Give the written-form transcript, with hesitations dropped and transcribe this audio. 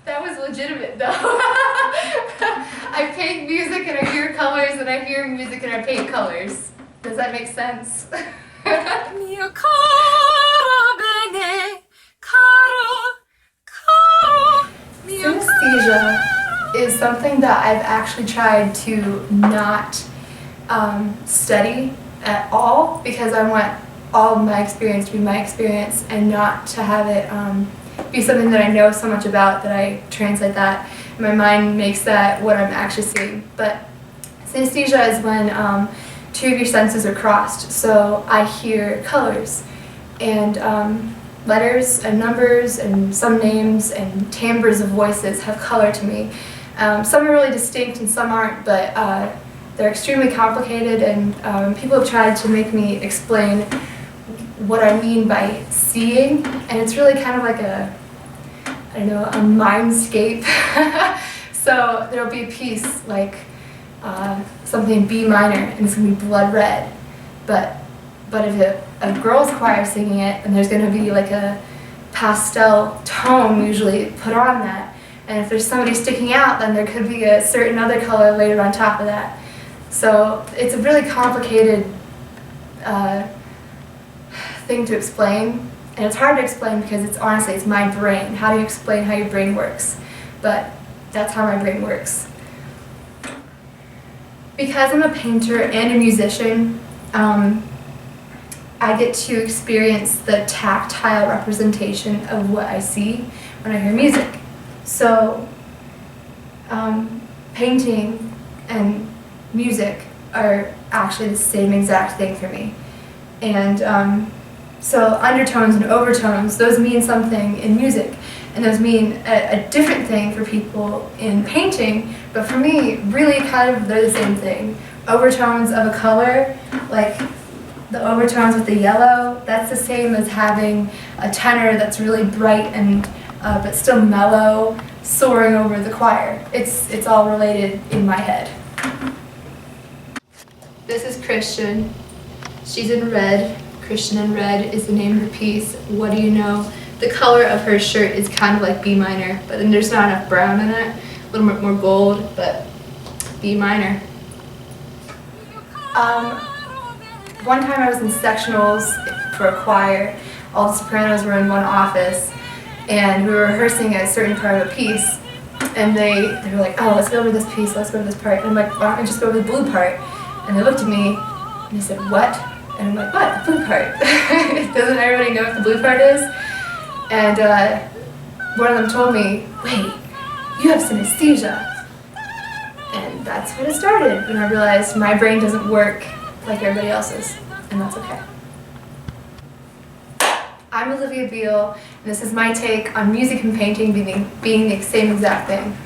That was legitimate though. I paint music and I hear colors and I hear music and I paint colors. Does that make sense? Mio caro bene, caro, mio Synesthesia is something that I've actually tried to not study at all because I want all of my experience to be my experience and not to have it be something that I know so much about that I translate that. My mind makes that what I'm actually seeing. But synesthesia is when two of your senses are crossed. So I hear colors and letters and numbers and some names and timbres of voices have color to me. Some are really distinct and some aren't, but they're extremely complicated, and people have tried to make me explain what I mean by seeing, and it's really kind of like a mindscape. So there'll be a piece like something B minor, and it's going to be blood red, but if a girl's choir singing it, and there's going to be like a pastel tone usually put on that, and if there's somebody sticking out, then there could be a certain other color later on top of that. So it's a really complicated thing to explain, and it's hard to explain because it's my brain. How do you explain how your brain works? But that's how my brain works. Because I'm a painter and a musician, I get to experience the tactile representation of what I see when I hear music. So painting and music are actually the same exact thing for me. And so undertones and overtones, those mean something in music, and those mean a different thing for people in painting, but for me, really kind of they're the same thing. Overtones of a color, like the overtones with the yellow, that's the same as having a tenor that's really bright and but still mellow, soaring over the choir. It's all related in my head. This is Christian. She's in red. Christian in red is the name of the piece. What do you know? The color of her shirt is kind of like B minor, but then there's not enough brown in it. A little bit more gold, but B minor. One time I was in sectionals for a choir. All the sopranos were in one office, and we were rehearsing a certain part of a piece, and they were like, oh, let's go over this piece, let's go over this part. And I'm like, why don't we just go over the blue part? And they looked at me, and they said, what? And I'm like, what? The blue part. Doesn't everybody know what the blue part is? And one of them told me, wait, you have synesthesia. And that's when it started. And I realized my brain doesn't work like everybody else's, and that's okay. I'm Olivia Beale, and this is my take on music and painting being the same exact thing.